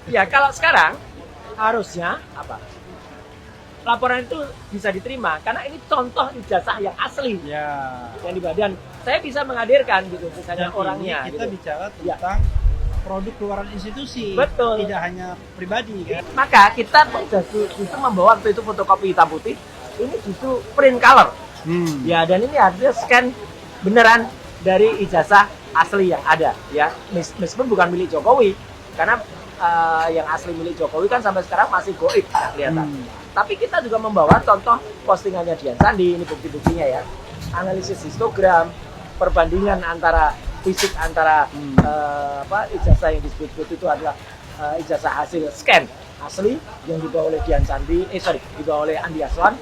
Ya kalau sekarang harusnya apa? Laporan itu bisa diterima karena ini contoh ijazah yang asli Ya. yang di badan. Saya bisa menghadirkan gitu misalnya Dan orangnya. ini kita gitu. bicara Ya. tentang produk keluaran institusi, Betul. tidak hanya pribadi kan. Maka kita justru membawa waktu itu fotokopi hitam putih, ini justru print color. Ya, dan ini artinya scan beneran dari ijazah asli yang ada ya. Meskipun bukan milik Jokowi, karena yang asli milik Jokowi kan sampai sekarang masih goib nggak kelihatan. Tapi kita juga membawa contoh postingannya Dian Sandi, ini bukti-buktinya ya. Analisis histogram, perbandingan antara fisik antara ijazah yang disebut itu adalah ijazah hasil scan asli yang dibawa oleh Dian Sandi, dibawa oleh Andi Aswan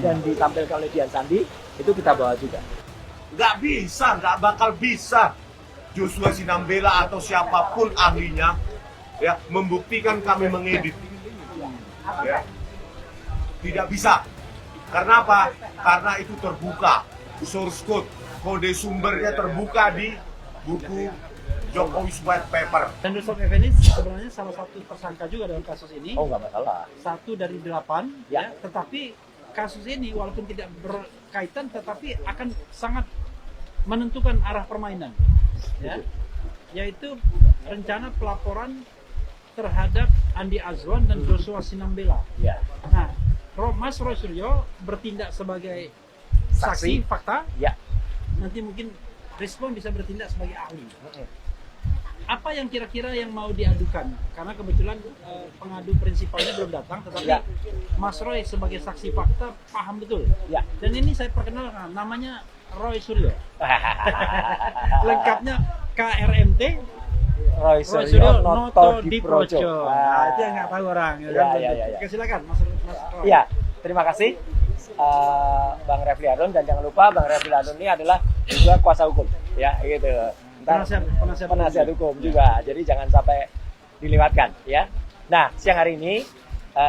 dan ditampilkan oleh Dian Sandi, itu kita bawa juga. Nggak bakal bisa Joshua Sinambela atau siapapun ahlinya ya membuktikan kami mengedit. Ya. Tidak bisa. Karena apa? Karena itu terbuka. Source code, kode sumbernya terbuka di buku Jokowi's White Paper. Dan Yusuf Effendi sebenarnya salah satu tersangka juga dalam kasus ini. Oh, nggak masalah. 1 dari 8, Ya. tetapi kasus ini walaupun tidak berkaitan, tetapi akan sangat menentukan arah permainan, ya, yaitu rencana pelaporan terhadap Andi Azwan dan Joshua Sinambela. Ya. Nah, Mas Roy Suryo bertindak sebagai saksi fakta, Ya. nanti mungkin Respon bisa bertindak sebagai ahli. Apa yang kira-kira yang mau diadukan? Karena kebetulan pengadu prinsipalnya belum datang, tetapi Ya. Mas Roy sebagai saksi fakta paham betul. Ya. Dan ini saya perkenalkan, namanya Roy Suryo. Lengkapnya KRMT, Roy Roy Suryo Suryo Noto di Projo. Projo. Nah, itu yang nggak tahu orang. Ya, ya. Oke, silakan Mas Roy. Iya, terima kasih Bang Refli Harun, dan jangan lupa Bang Refli Harun ini adalah juga kuasa hukum, ya gitu. Ntar penasihat hukum juga, jadi jangan sampai dilewatkan, ya. Nah, siang hari ini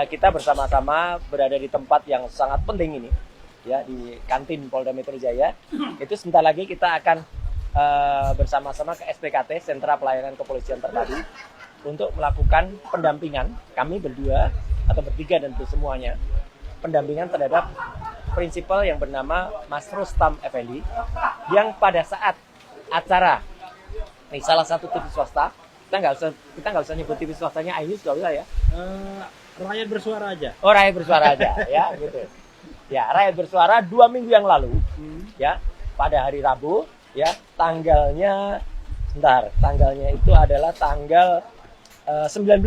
kita bersama-sama berada di tempat yang sangat penting ini, ya, di kantin Polda Metro Jaya. Itu sebentar lagi kita akan bersama-sama ke SPKT, Sentra Pelayanan Kepolisian Terpadu, untuk melakukan pendampingan kami berdua atau bertiga dan semuanya, pendampingan terhadap prinsipal yang bernama Mas Rustam Effendi, yang pada saat acara nih salah satu TV swasta, kita nggak usah nyebut TV swastanya Ainus, nggak usah ya. Rakyat bersuara aja. Oh, rakyat bersuara aja, ya gitu. Ya, rakyat bersuara 2 minggu yang lalu, ya, pada hari Rabu, ya, tanggalnya itu adalah tanggal 19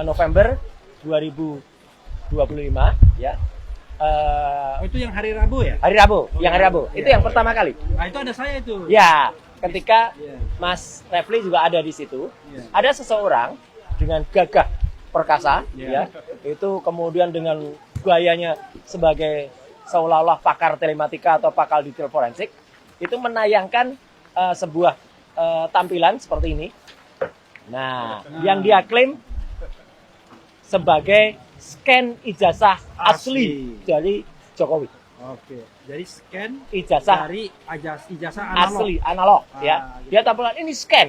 November 2025, ya. Itu yang hari Rabu ya? Hari Rabu, yang hari Rabu. Iya. Itu yang pertama kali. Nah, itu ada saya itu. Ya, ketika Iya. Mas Refli juga ada di situ, Iya. ada seseorang dengan gagah perkasa, Iya. ya, itu kemudian dengan gayanya sebagai seolah-olah pakar telematika atau pakar detail forensik, itu menayangkan sebuah tampilan seperti ini. Nah, yang dia klaim sebagai scan ijazah asli dari Jokowi. Oke. Jadi scan Ijazah dari ijazah analog. asli analog, ya. Gitu. Dia tampilan ini scan.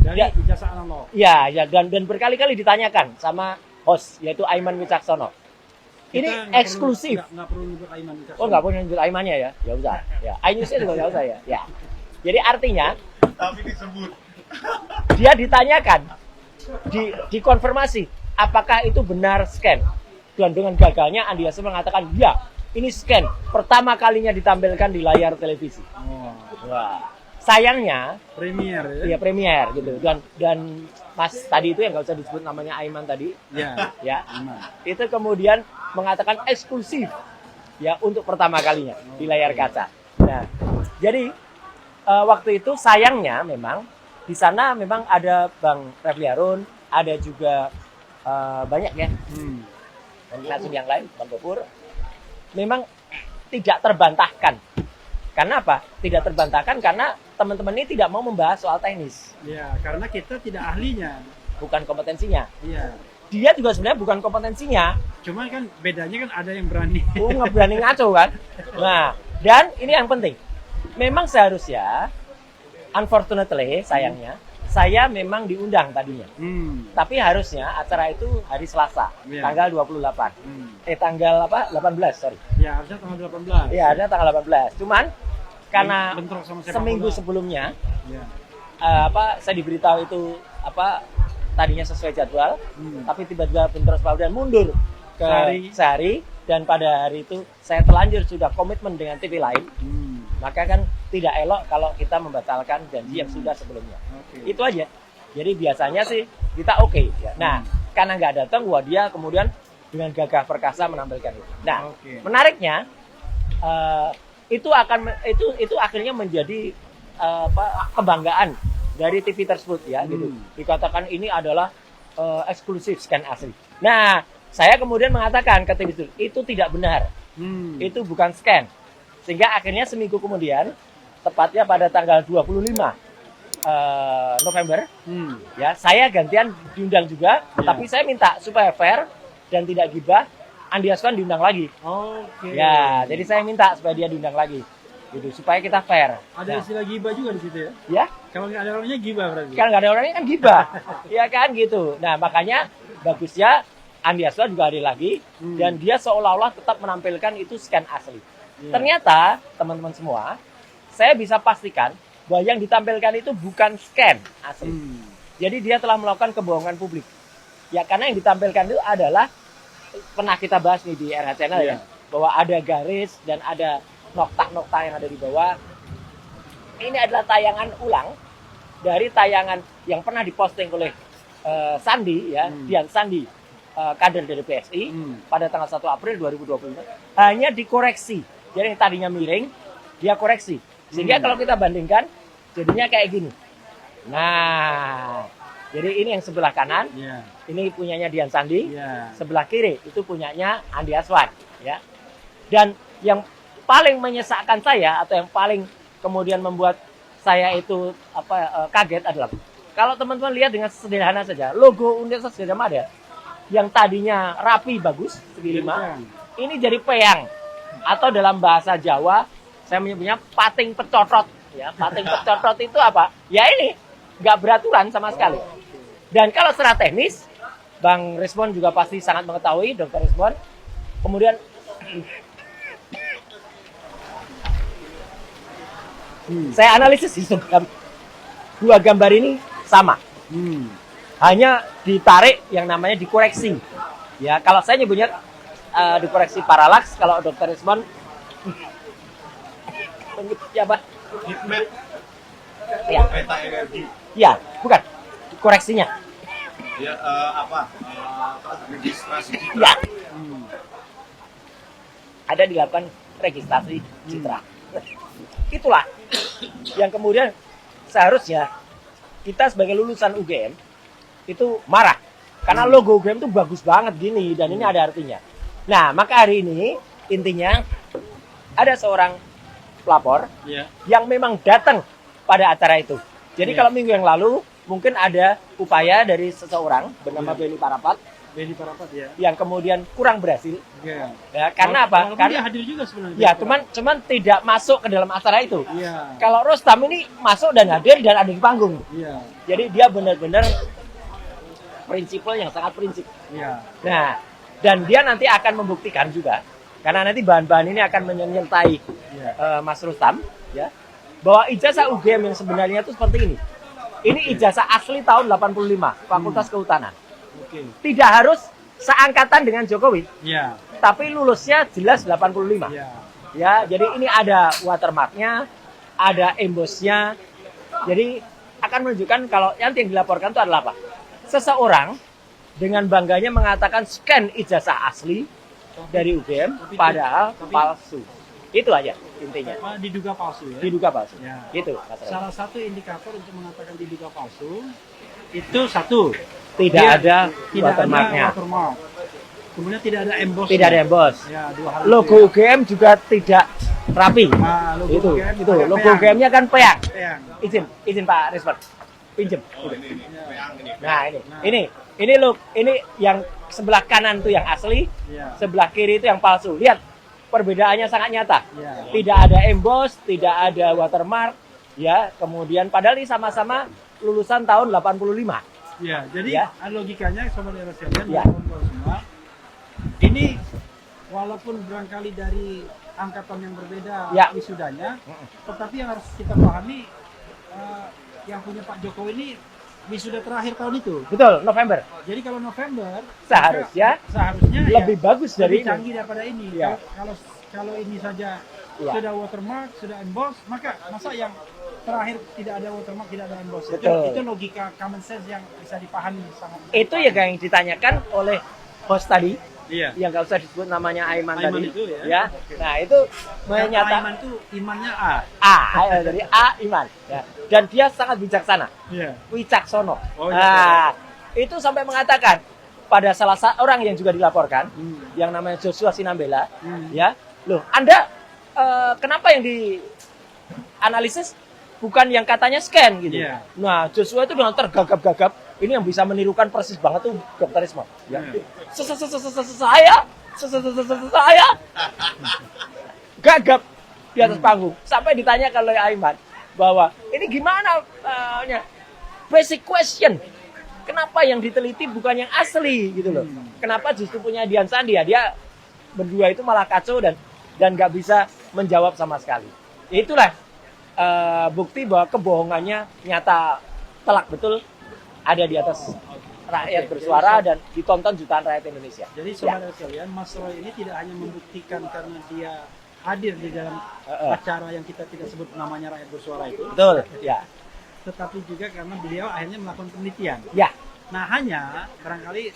Dari Ya. ijazah analog. Ya, dan berkali-kali ditanyakan sama host, yaitu Aiman Wicaksono. Kita Ini nggak eksklusif. Nggak perlu nyebut Aiman Wicaksono. Oh, nggak boleh nyebut Aimannya ya? Ya udah. Ya, Ainusnya juga nggak usah ya. Ya. Jadi artinya Tapi disebut. dia ditanyakan, dikonfirmasi apakah itu benar scan. Dan dengan gagalnya Andi Yasir mengatakan, ya, ini scan. Pertama kalinya ditampilkan di layar televisi. Oh, Wah. Sayangnya, premier ya. ya premier gitu. Dan Mas tadi itu yang nggak usah disebut namanya Aiman tadi, Ya. ya. Aiman. Itu kemudian mengatakan eksklusif, ya, untuk pertama kalinya di layar kaca. Nah, jadi waktu itu sayangnya memang di sana memang ada Bang Refli Harun, ada juga banyak ya langsung yang lain, Bang Gopur. Memang tidak terbantahkan. Karena apa? Tidak terbantahkan karena teman-teman ini tidak mau membahas soal teknis, Ya, karena kita tidak ahlinya. bukan kompetensinya. Iya. Dia juga sebenarnya bukan kompetensinya. Cuma kan bedanya kan ada yang berani. Nggak berani ngaco kan. Nah, dan ini yang penting. Memang seharusnya, unfortunately, sayangnya, saya memang diundang tadinya. Tapi harusnya acara itu hari Selasa, Iya. tanggal 28. Tanggal apa? 18, sorry. Ya, harusnya tanggal 18. Iya, harusnya tanggal 18. Cuman karena Bentrok sama sepak seminggu bola. sebelumnya Ya. saya diberitahu itu tadinya sesuai jadwal, tapi tiba-tiba bentrok sepak bola dan mundur ke sehari, dan pada hari itu saya terlanjur sudah komitmen dengan TV lain. Maka kan tidak elok kalau kita membatalkan janji yang sudah sebelumnya. Oke. Itu aja. Jadi biasanya sih kita oke. Ya. Nah, karena nggak datang, wah dia kemudian dengan gagah perkasa menampilkan itu. Nah, Oke. menariknya itu akhirnya menjadi kebanggaan dari TV tersebut ya. Gitu. Dikatakan ini adalah eksklusif scan asli. Nah, saya kemudian mengatakan ke TV itu tidak benar. Itu bukan scan. Sehingga akhirnya seminggu kemudian, tepatnya pada tanggal 25 November, ya saya gantian diundang juga, tapi saya minta supaya fair dan tidak gibah, Andi Aswan diundang lagi. Oke. Ya, jadi saya minta supaya dia diundang lagi, gitu, supaya kita fair. Ada istilah gibah juga di situ ya? Ya, Kalau nggak ada orangnya gibah berarti. kalau nggak ada orangnya kan gibah, ya kan gitu. Nah makanya bagusnya Andi Aswan juga hadir lagi, dan dia seolah-olah tetap menampilkan itu scan asli. Ternyata teman-teman semua, saya bisa pastikan bahwa yang ditampilkan itu bukan scan asli. Jadi dia telah melakukan kebohongan publik. Ya karena yang ditampilkan itu adalah, pernah kita bahas nih di RH Channel ya, bahwa ada garis dan ada nokta-nokta yang ada di bawah. Ini adalah tayangan ulang dari tayangan yang pernah diposting oleh Sandi ya, Dian Sandi, kader dari PSI pada tanggal 1 April 2025, hanya dikoreksi. Jadi yang tadinya miring, dia koreksi. Sehingga kalau kita bandingkan, jadinya kayak gini. Nah, jadi ini yang sebelah kanan, ini punyanya Dian Sandi, sebelah kiri itu punyanya Andi Aswan. Ya. Dan yang paling menyesakkan saya, atau yang paling kemudian membuat saya itu kaget adalah, kalau teman-teman lihat dengan sederhana saja, logo Universitas Gadjah Mada yang tadinya rapi bagus segi 5, ini jadi peyang, atau dalam bahasa Jawa saya menyebutnya pating pecotrot. Ya, pating pecotrot itu apa? Ya ini nggak beraturan sama sekali. Dan kalau secara teknis, Bang Rismon juga pasti sangat mengetahui, Dr. Rismon. Kemudian saya analisis dua gambar ini sama. Hanya ditarik yang namanya dikoreksi. Ya, kalau saya nyebutnya dikoreksi paralaks, kalau Dr. Rismon ya Pak? Hikmet. Ya. Peta energi. Ya, bukan. Koreksinya. Ya, registrasi citra. Ya. Ada dilakukan registrasi citra. Itulah yang kemudian seharusnya kita sebagai lulusan UGM itu marah. Karena logo UGM itu bagus banget gini, dan ini ada artinya. Nah, maka hari ini intinya ada seorang pelapor yang memang datang pada acara itu. Jadi kalau minggu yang lalu mungkin ada upaya dari seseorang bernama Benny Parapat yang kemudian kurang berhasil. Ya, karena apa? Karena dia hadir juga sebenarnya. Ya, cuman tidak masuk ke dalam acara itu. Iya. Kalau Rostam ini masuk dan hadir dan ada di panggung. Iya. Jadi dia benar-benar prinsipal yang sangat prinsip. Iya. Nah, dan dia nanti akan membuktikan juga, karena nanti bahan-bahan ini akan menyertai Mas Rustam, ya, bahwa ijazah UGM yang sebenarnya itu seperti ini. Ini ijazah asli tahun 85, Fakultas Kehutanan. Tidak harus seangkatan dengan Jokowi, tapi lulusnya jelas 85. Ya, jadi ini ada watermarknya, ada embossnya. Jadi akan menunjukkan kalau yang dilaporkan itu adalah apa? Seseorang dengan bangganya mengatakan scan ijazah asli dari UGM, padahal palsu. Itu aja intinya. Diduga palsu ya? Diduga palsu. Ya. Gitu. Salah satu indikator untuk mengatakan diduga palsu itu satu, tidak ada tidak watermarknya. ada watermark. Kemudian tidak ada emboss. Tidak ada emboss. Ya, dua hal Logo itu. UGM juga tidak rapi. Logo Itu. UGM Itu. ada Logo peyang. UGM-nya kan peyang. Peyang. Izin Pak Risman. Pinjem. Oh, ini peyang ini. Nah, ini look, ini yang sebelah kanan tuh yang asli, sebelah kiri itu yang palsu. Lihat, perbedaannya sangat nyata. Tidak ada emboss, tidak ada watermark, ya. Kemudian padahal ini sama-sama lulusan tahun 85. Ya, jadi Ya. logikanya sobat era sekalian, Ya. kawan-kawan semua, ini walaupun barangkali dari angkatan yang berbeda Ya. wisudanya, tetapi yang harus kita pahami yang punya Pak Jokowi ini wisuda terakhir tahun itu. Betul, November. Jadi kalau November Seharusnya seharusnya lebih bagus dari lebih ini. canggih daripada ini. Ya. Kalau ini saja Ya. sudah watermark, sudah emboss, maka masa yang terakhir tidak ada watermark, tidak ada emboss. Betul. Itu logika common sense yang bisa dipahami sangat. Itu ya yang ditanyakan oleh host tadi, Iya. yang nggak usah disebut namanya Aiman Aiman tadi. itu ya. Oke. Nah itu Iman menyatakan itu imannya A. dari A Iman. Ya. Dan dia sangat bijaksana, Iya. wicaksono. Oh, iya. Nah, itu sampai mengatakan pada salah seorang yang juga dilaporkan, yang namanya Joshua Sinambela, ya, loh, Anda kenapa yang dianalisis bukan yang katanya scan gitu? Iya. Nah, Joshua itu dengan tergagap-gagap, ini yang bisa menirukan persis banget tuh Dr. Isma. Ya. Iya. Saya gagap di atas panggung sampai ditanya oleh Aiman bahwa ini gimana basic question, kenapa yang diteliti bukan yang asli gitu loh, kenapa justru punya Dian Sandi ya, dia berdua itu malah kacau dan nggak bisa menjawab sama sekali. Itulah bukti bahwa kebohongannya nyata telak betul ada di atas rakyat bersuara dan ditonton jutaan rakyat Indonesia. Jadi saudara sekalian, Mas Roy ini tidak hanya membuktikan karena dia hadir di dalam acara yang kita tidak sebut namanya rakyat bersuara itu, Betul, ya, tetapi juga karena beliau akhirnya melakukan penelitian. ya, Nah, hanya barangkali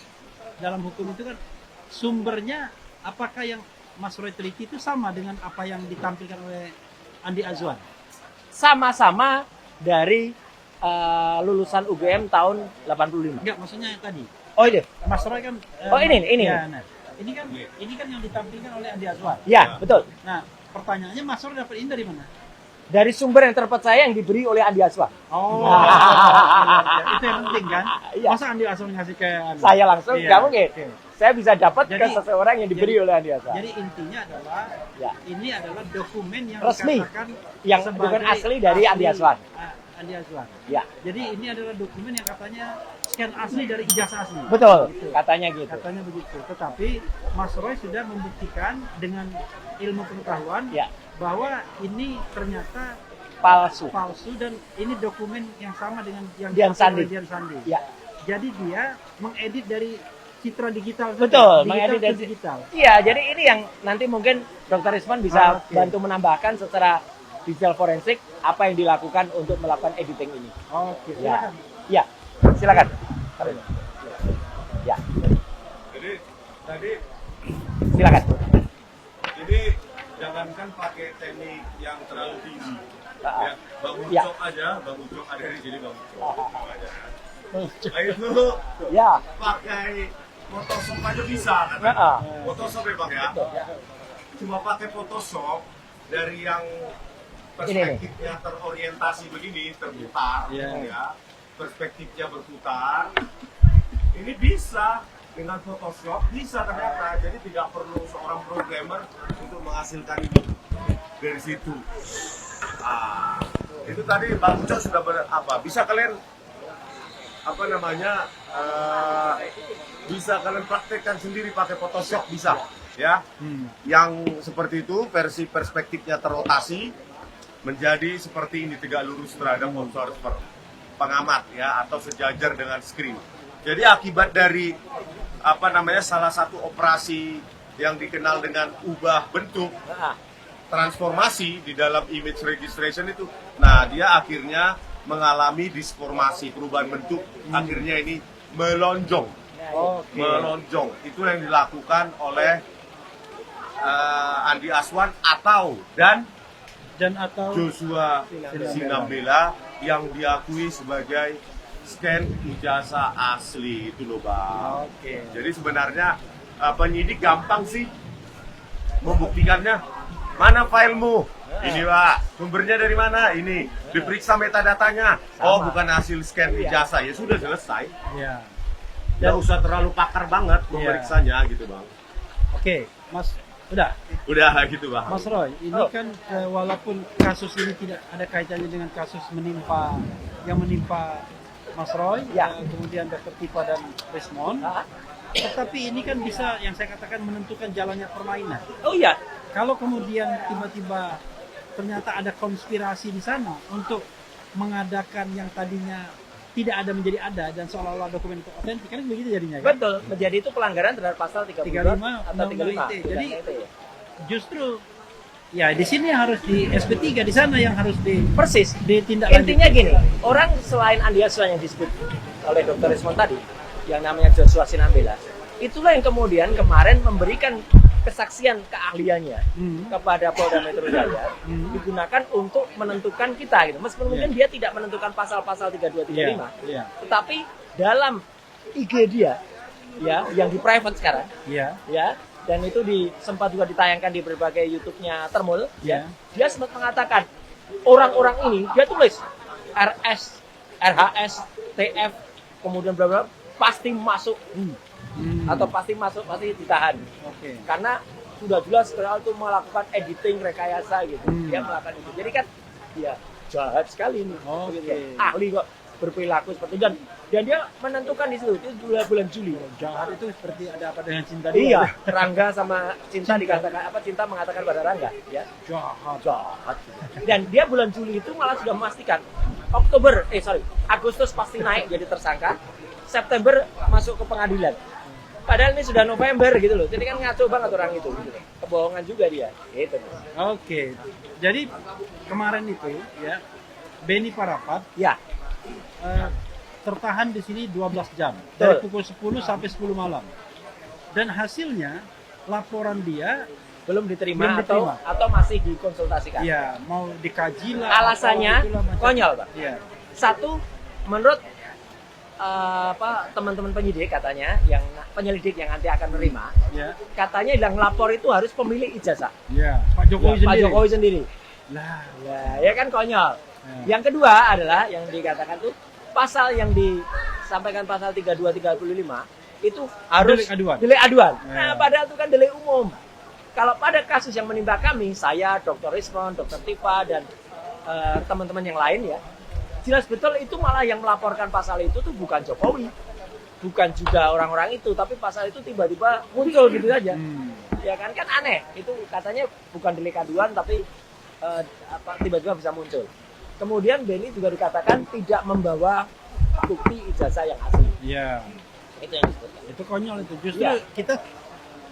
dalam hukum itu kan sumbernya apakah yang Mas Roy teliti itu sama dengan apa yang ditampilkan oleh Andi Azwan? sama-sama dari lulusan UGM tahun 85. Enggak, maksudnya yang tadi. Oh ini, Mas Roy kan Oh, ini. ya, nah, ini kan yang ditampilkan oleh Andi Azwan. ya betul. Nah, pertanyaannya Mas Roy dapat ini dari mana? Dari sumber yang terpercaya yang diberi oleh Andi Aswa. Oh, itu yang penting kan? Iya. Masa Andi langsung ngasih ke Andi? Saya langsung, Iya, nggak mungkin. oke. Saya bisa dapat ke Jadi- seseorang yang diberi oleh Andi Aswa. Jadi intinya adalah Ya. ini adalah dokumen yang Resmi. dikatakan Yang sebagai dokumen asli dari Andi Azwan. Andi Azwan. Ya, Jadi ini adalah dokumen yang katanya scan asli dari ijazah asli. betul. Gitu. Katanya gitu. Katanya begitu. Tetapi Mas Roy sudah membuktikan dengan ilmu pengetahuan Ya, bahwa ini ternyata palsu. palsu dan ini dokumen yang sama dengan yang Dian dipakai Sandi. oleh Dian Sandi. Ya, Jadi dia mengedit dari citra digital. saja. betul. Digital Mengedit ke dari digital. Iya, jadi ini yang nanti mungkin Dr. Isman bisa Oke. bantu menambahkan secara digital forensik apa yang dilakukan untuk melakukan editing ini. Oke, Ya, silakan. ya, silakan. Ya, Jadi tadi silakan. ini jangankan pakai teknik yang terlalu tinggi. Ya, Bang Ya. Ucok aja, Bang Ucok ada di sini Bang Ucok. Aja. Hmm. Itu Ya, pakai Photoshop aja bisa kan? Heeh. Photoshop ya Bang ya. Cuma pakai Photoshop dari yang perspektifnya terorientasi begini, terputar, Iya. ya, perspektifnya berputar. Ini bisa dengan Photoshop bisa ternyata. Jadi tidak perlu seorang programmer untuk menghasilkan ini dari situ. Itu tadi Bang Ucok sudah bisa kalian bisa kalian praktekkan sendiri pakai Photoshop bisa ya. Yang seperti itu versi perspektifnya terrotasi menjadi seperti ini, tegak lurus terhadap unsur pengamat ya, atau sejajar dengan screen. Jadi akibat dari salah satu operasi yang dikenal dengan ubah bentuk transformasi di dalam image registration itu, nah dia akhirnya mengalami disformasi, perubahan bentuk, akhirnya ini melonjong. Oke. Melonjong. Itu yang dilakukan oleh Andi Azwan dan atau Joshua Sinambela yang diakui sebagai scan ijazah asli itu loh Bang. Oke. Jadi sebenarnya penyidik gampang sih membuktikannya. Mana filemu? Ini Pak, sumbernya dari mana? Ini, diperiksa metadatanya. Oh, bukan hasil scan ijazah. Ya sudah selesai. Ya. Nggak usah terlalu pakar banget memeriksanya gitu Bang. Oke, Mas, udah. Udah gitu Bang. Mas Roy, ini kan walaupun kasus ini tidak ada kaitannya dengan kasus yang menimpa Mas Roy, Ya. kemudian Dr. Tifa dan Rismon. Ah, Tetapi ini kan bisa yang saya katakan menentukan jalannya permainan. oh iya, Kalau kemudian tiba-tiba ternyata ada konspirasi di sana untuk mengadakan yang tadinya tidak ada menjadi ada dan seolah-olah dokumen itu otentik, kan begitu jadinya kan? betul. Menjadi itu pelanggaran terhadap pasal 35 atau 35. ITE. Jadi ITE. Justru ya di sini harus di SP3, di sana yang harus Persis. ditindaklanjuti. Intinya gini, orang selain Andi Aswan yang disebut oleh Dr. Rismon tadi, yang namanya Joshua Sinambela, itulah yang kemudian kemarin memberikan kesaksian keahliannya kepada Polda Metro Jaya digunakan untuk menentukan kita gitu. Meskipun mungkin dia tidak menentukan pasal-pasal 3235, Iya. tetapi dalam IG dia ya yang di private sekarang Iya. ya, dan itu sempat juga ditayangkan di berbagai YouTube-nya Termul ya. Dia sempat mengatakan orang-orang ini dia tulis RS, RHS, TF, kemudian berapa pasti masuk atau pasti ditahan. Oke. Karena sudah jelas kenal itu melakukan editing rekayasa gitu. Dia melakukan itu. Jadi kan dia jahat sekali ini. Oke. Gitu ya. Ahli kok berperilaku seperti itu. Dan dia menentukan di situ itu bulan Juli. Jahat itu seperti ada apa dengan cinta dia? Iya, Rangga sama Cinta dikatakan apa, Cinta mengatakan pada Rangga ya. Jahat. Dan dia bulan Juli itu malah sudah memastikan Agustus pasti naik jadi tersangka. September masuk ke pengadilan. Padahal ini sudah November gitu loh. Jadi kan ngaco banget orang itu gitu loh. Kebohongan juga dia. Gitu. Oke. Jadi kemarin itu ya Beni Parapat Ya, tertahan di sini 12 jam Betul. dari pukul 10 sampai 10 malam. Dan hasilnya laporan dia belum diterima, Belum diterima. atau masih dikonsultasikan. ya mau dikaji lah. Alasannya atau itulah macam- konyol, Pak. Iya. Satu, menurut teman-teman penyidik katanya, yang penyelidik yang nanti akan menerima, Ya. katanya yang lapor itu harus pemilik ijazah. Ya, Pak Jokowi Ya, Pak sendiri. Jokowi sendiri. Lah, Ya kan konyol. Ya. Yang kedua adalah yang dikatakan tuh pasal yang disampaikan pasal 3235 itu harus Delik aduan. delik aduan. Ya. Nah, padahal itu kan delik umum. Kalau pada kasus yang menimpa kami, saya, Dr. Rismon, Dr. Tifa dan teman-teman yang lain ya, jelas betul itu malah yang melaporkan pasal itu tuh bukan Jokowi, bukan juga orang-orang itu, tapi pasal itu tiba-tiba muncul gitu saja. Ya kan aneh. Itu katanya bukan delik aduan tapi tiba-tiba bisa muncul. Kemudian Beni juga dikatakan tidak membawa bukti ijazah yang asli. Iya. Itu yang disebutkan. Itu konyol itu. Justru Ya. kita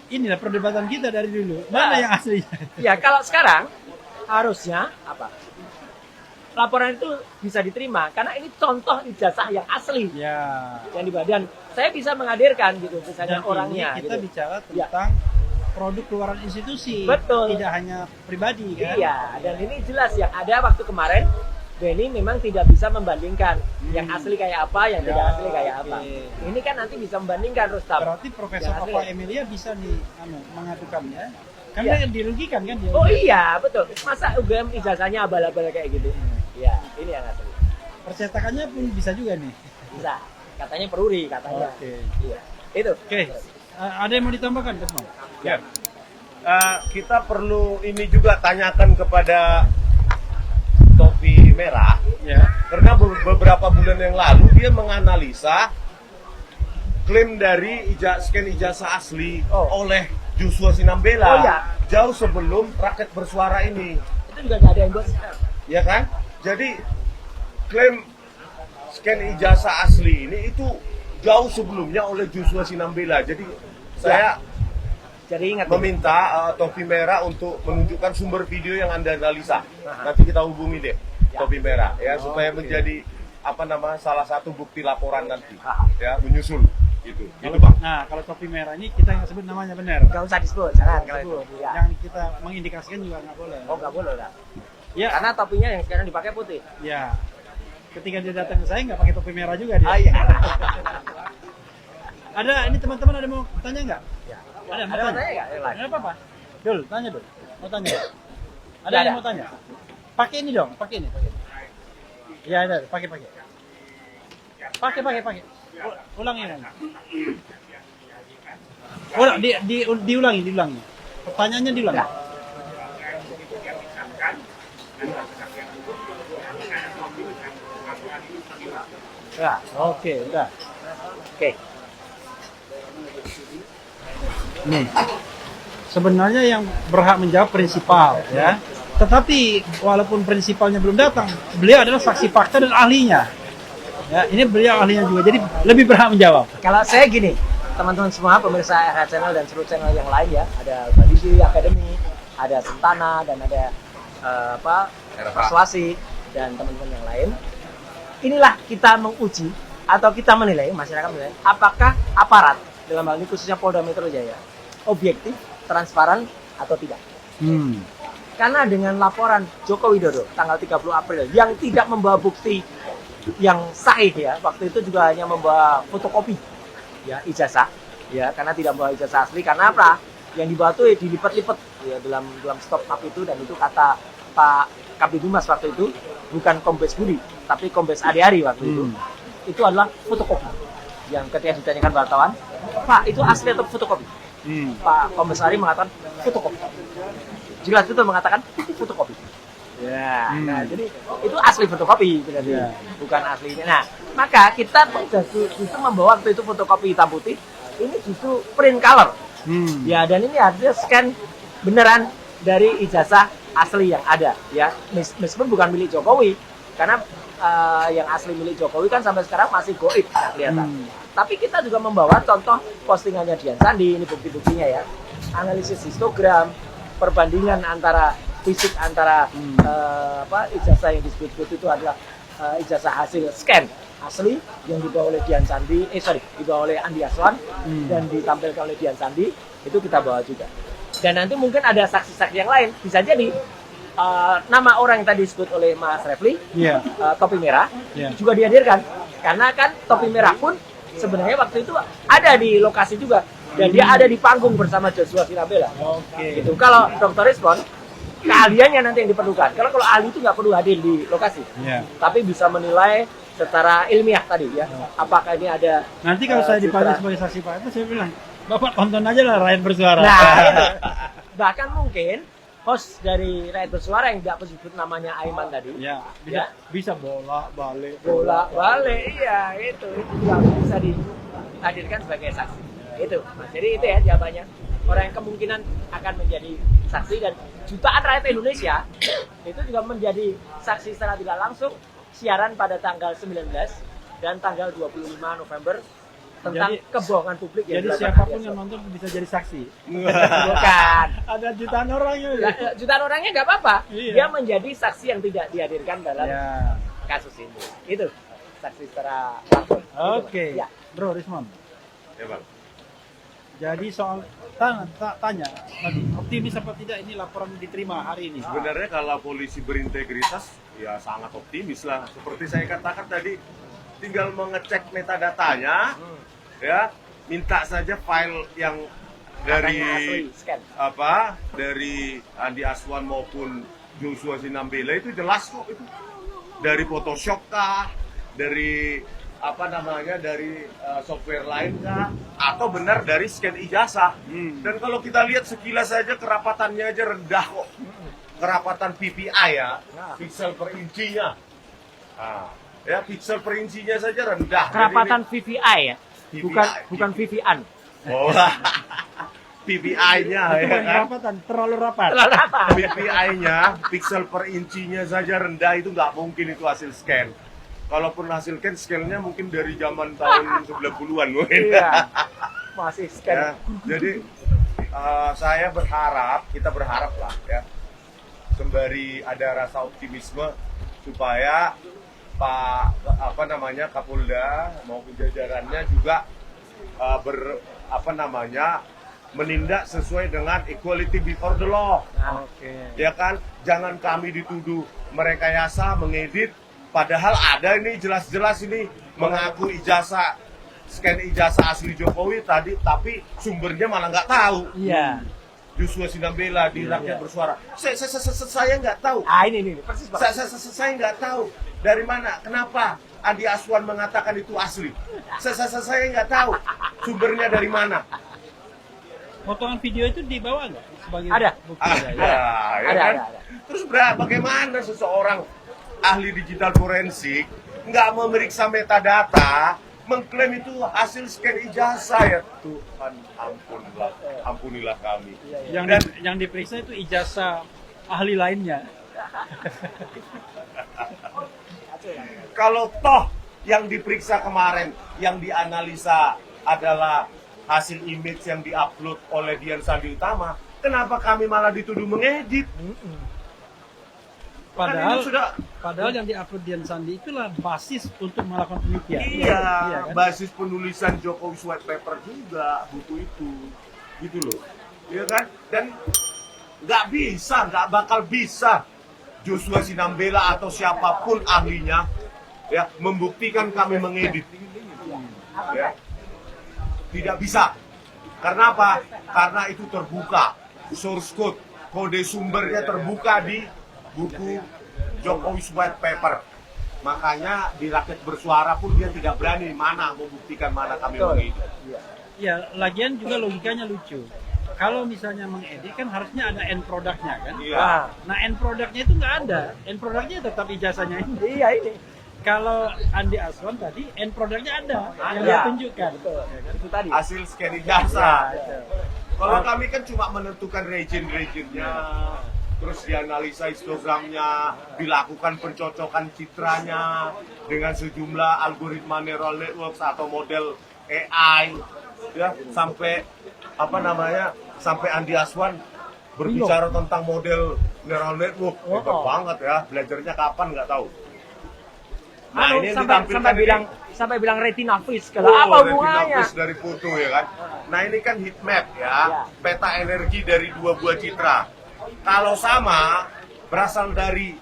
inilah perdebatan kita dari dulu. Mana yang asli? Ya kalau sekarang harusnya apa? Laporan itu bisa diterima karena ini contoh ijazah yang asli Ya. yang dibawa, dan saya bisa menghadirkan gitu misalnya Dan orangnya ini kita gitu. bicara Ya. tentang produk keluaran institusi. Betul. Tidak hanya pribadi kan? Iya, dan ini jelas yang ada waktu kemarin Beni memang tidak bisa membandingkan yang asli kayak apa, yang Ya, tidak asli kayak apa. oke. Ini kan nanti bisa membandingkan Rustam. Berarti Profesor Yang asli. Ova Emilia bisa mengadukannya. Kan Ya. dia dirugikan kan dia. Oh iya, betul. Masa UGM ijazahnya abal-abal kayak gitu? Ya, ini yang asli. Percetakannya pun bisa juga nih. Bisa. Katanya peruri, katanya. Oke. Iya. Itu. Oke. Ada yang mau ditambahkan, Desmond? Ya. Kita perlu ini juga tanyakan kepada Topi Merah, Ya. karena beberapa bulan yang lalu dia menganalisa klaim dari scan ijazah asli oleh Joshua Sinambela Oh, iya. jauh sebelum rakyat bersuara ini, Itu juga nggak ada yang buat. ya kan? Jadi klaim scan ijazah asli ini itu jauh sebelumnya oleh Joshua Sinambela. Jadi saya Jadi ingat. meminta Topi Merah untuk menunjukkan sumber video yang Anda analisa. Nanti kita hubungi deh Topi Merah ya, supaya menjadi salah satu bukti laporan nanti ya, menyusul gitu. Itu Bang. Nah, kalau topi merah ini kita nggak sebut namanya benar. Nggak usah disebut, jangan kalau itu. Ya. Yang kita mengindikasikan juga nggak boleh. Oh nggak boleh lah. Ya, Karena topinya yang sekarang dipakai putih. ya. Ketika dia datang ke saya nggak pakai topi merah juga dia. Ah iya. Ada ini teman-teman ada mau tanya nggak? Ya. Ada mau Ada tanya? tanya nggak? Yang lain? Nggak apa-apa. Dul, tanya Dul. Mau tanya? Ada Nggak yang ada. mau tanya? Pakai ini dong, pakai ini. Ya ada, pakai. Pakai. Ulangi lagi. Diulangi. Pertanyaannya diulangi. Ya. Ya, Oke, udah. oke. Nih, sebenarnya yang berhak menjawab prinsipal, ya. Tetapi walaupun prinsipalnya belum datang, beliau adalah saksi fakta dan ahlinya. Ya, ini beliau ahlinya juga, jadi lebih berhak menjawab. Kalau saya gini, teman-teman semua pemirsa RH Channel dan seluruh channel yang lain ya, ada Badisi Academy, ada Sentana dan ada Persuasi dan teman-teman yang lain. Inilah kita menguji atau kita menilai, masyarakat menilai, apakah aparat dalam hal ini khususnya Polda Metro Jaya objektif, transparan atau tidak. Karena dengan laporan Joko Widodo tanggal 30 April yang tidak membawa bukti yang sahih ya, waktu itu juga hanya membawa fotokopi ya ijazah ya, karena tidak membawa ijazah asli. Karena apa? Yang dibawa itu dilipat-lipat ya dalam stop map itu, dan itu kata Pak Kabid Humas waktu itu, bukan Kombes Budi tapi Kombes Ade Ari waktu itu adalah fotokopi. Yang ketika ditanyakan wartawan, Pak itu asli atau fotokopi? Pak Kombes Ari mengatakan fotokopi. Jelas betul mengatakan fotokopi. Ya, nah jadi itu asli fotokopi berarti, bukan aslinya. Nah, maka kita justru membawa waktu itu fotokopi hitam putih, ini justru print color. Ya, dan ini artinya scan beneran dari ijazah asli yang ada ya, meskipun bukan milik Jokowi, karena yang asli milik Jokowi kan sampai sekarang masih goib kelihatan. Tapi kita juga membawa contoh postingannya Dian Sandi, ini bukti-buktinya ya, analisis histogram, perbandingan antara fisik antara ijazah yang disebut itu adalah ijazah hasil scan asli yang dibawa oleh Dian Sandi, dibawa oleh Andi Aswan dan ditampilkan oleh Dian Sandi, itu kita bawa juga. Dan nanti mungkin ada saksi-saksi yang lain, bisa jadi nama orang yang tadi disebut oleh Mas Refli, topi merah, juga dihadirkan. Karena kan topi merah pun sebenarnya waktu itu ada di lokasi juga, dan dia ada di panggung bersama Joshua Sinabela. Gitu. Kalau Dr. Respon, keahliannya nanti yang diperlukan. Kalau ahli itu nggak perlu hadir di lokasi, tapi bisa menilai secara ilmiah tadi ya. Apakah ini ada? Nanti kalau saya dipanggil sebagai saksi Pak itu, saya bilang, Bapak tonton aja lah Rakyat Bersuara. Nah, itu. Bahkan mungkin host dari Rakyat Bersuara yang tidak disebut namanya Aiman tadi, bisa bolak-balik, iya itu juga bisa dihadirkan sebagai saksi. Itu, Mas. Jadi itu ya jawabannya. Orang yang kemungkinan akan menjadi saksi, dan jutaan rakyat Indonesia itu juga menjadi saksi secara tidak langsung siaran pada tanggal 19 dan tanggal 25 November tentang kebohongan publik. Jadi siapapun yang nonton bisa jadi saksi. Bukan. Ada jutaan orangnya. Jutaan orangnya nggak apa-apa. Iya. Dia menjadi saksi yang tidak dihadirkan dalam kasus ini. Itu saksi secara langsung. Oke. Ya. Bro Rismon. Ya Bang. Jadi soal tanya tadi, optimis apa tidak ini laporan diterima hari ini? Sebenarnya kalau polisi berintegritas, ya sangat optimis lah. Seperti saya katakan tadi, tinggal mengecek metadatanya, ya, minta saja file yang dari dari Andi Aswan maupun Joshua Sinambela itu jelas kok itu. Dari Photoshop kah, dari dari software lain kah, atau benar dari scan ijazah. Dan kalau kita lihat sekilas saja kerapatannya aja rendah kok. Kerapatan PPI ya, pixel per inchinya. Ya, pixel per inchinya saja rendah. Kerapatan VVI ya, bukan VVI-an. Oh, PPI-nya ya kan. Kerapatan, terlalu rapat. PPI-nya, pixel per inchinya saja rendah, itu nggak mungkin itu hasil scan. Kalaupun hasil scan-nya mungkin dari zaman tahun 90-an mungkin. Iya, masih scan. Ya, jadi kita berharap lah ya, sembari ada rasa optimisme supaya Kapolda maupun jajarannya juga menindak sesuai dengan equality before the law. Ya kan, jangan kami dituduh merekayasa, mengedit. Padahal ada ini jelas-jelas ini mengaku scan ijazah asli Jokowi tadi, tapi sumbernya malah nggak tahu. Iya. Joshua Sinambela di Rakyat Bersuara. Saya nggak tahu. Ini persis banget. Saya nggak tahu dari mana, kenapa Andi Aswan mengatakan itu asli. Saya nggak tahu sumbernya dari mana. Potongan video itu dibawa nggak? Ada. Ada. Terus bagaimana seseorang ahli digital forensik nggak memeriksa metadata, mengklaim itu hasil scan ijazah ya Tuhan, ampunilah kami. Yang diperiksa itu ijazah ahli lainnya. Kalau toh yang diperiksa kemarin, yang dianalisa adalah hasil image yang diupload oleh Dian Sandi Utama, kenapa kami malah dituduh mengedit? Padahal yang diupload Dian Sandi itulah basis untuk melakukan penelitian. Iya, kan? basis penulisan Jokowi White Paper juga buku itu, gitu loh, iya kan? Dan nggak bakal bisa Joshua Sinambela atau siapapun ahlinya ya membuktikan kami mengedit. Ya. Tidak bisa. Karena apa? Karena itu terbuka. Source code, kode sumbernya terbuka di buku Jokowi's White Paper. Makanya di Rakyat Bersuara pun dia tidak berani membuktikan mana kami mengedit. Ya, lagian juga logikanya lucu. Kalau misalnya mengedit kan harusnya ada end produknya kan? Iya. Nah, end produknya itu nggak ada. End produknya tetap ijazahnya ini. Iya ini. Kalau Andi Aswan tadi end produknya ada yang Iya. ditunjukkan. Betul. Itu tadi. Hasil scan ijazah. Ya, Kalau kami kan cuma menentukan region-regionnya, terus dianalisa histogramnya, dilakukan pencocokan citranya dengan sejumlah algoritma neural networks atau model AI, ya sampai sampai Andi Aswan berbicara tentang model neural network, hebat banget ya, belajarnya kapan nggak tahu. Nah, ini yang ditampilkan sampai bilang retina fish kalau apa hubungannya? dari foto ya kan. Nah ini kan heat map ya, peta energi dari dua buah citra. Kalau sama, berasal dari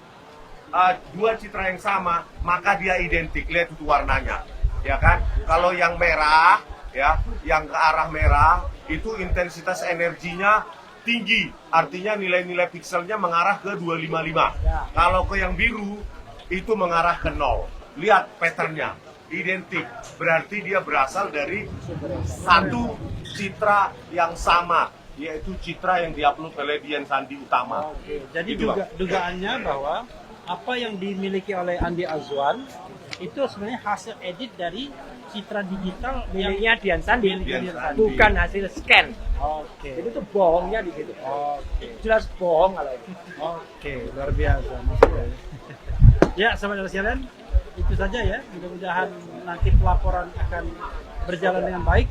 dua citra yang sama, maka dia identik. Lihat itu warnanya, ya kan? Kalau yang merah, ya, yang ke arah merah, itu intensitas energinya tinggi. Artinya nilai-nilai pikselnya mengarah ke 255. Kalau ke yang biru, itu mengarah ke 0. Lihat patternnya, identik. Berarti dia berasal dari satu citra yang sama, yaitu citra yang diupload oleh Dian Sandi Utama. Jadi Gitu, dugaannya bahwa apa yang dimiliki oleh Andi Azwan itu sebenarnya hasil edit dari citra digital Miliknya Dian Sandi, Dian Sandi. bukan hasil scan. Oke. Jadi itu bohongnya di situ. Jelas bohong kalau itu. Oke, luar biasa maksudnya. Ya, sahabat sekalian, itu saja ya. Mudah-mudahan nanti pelaporan akan berjalan dengan baik.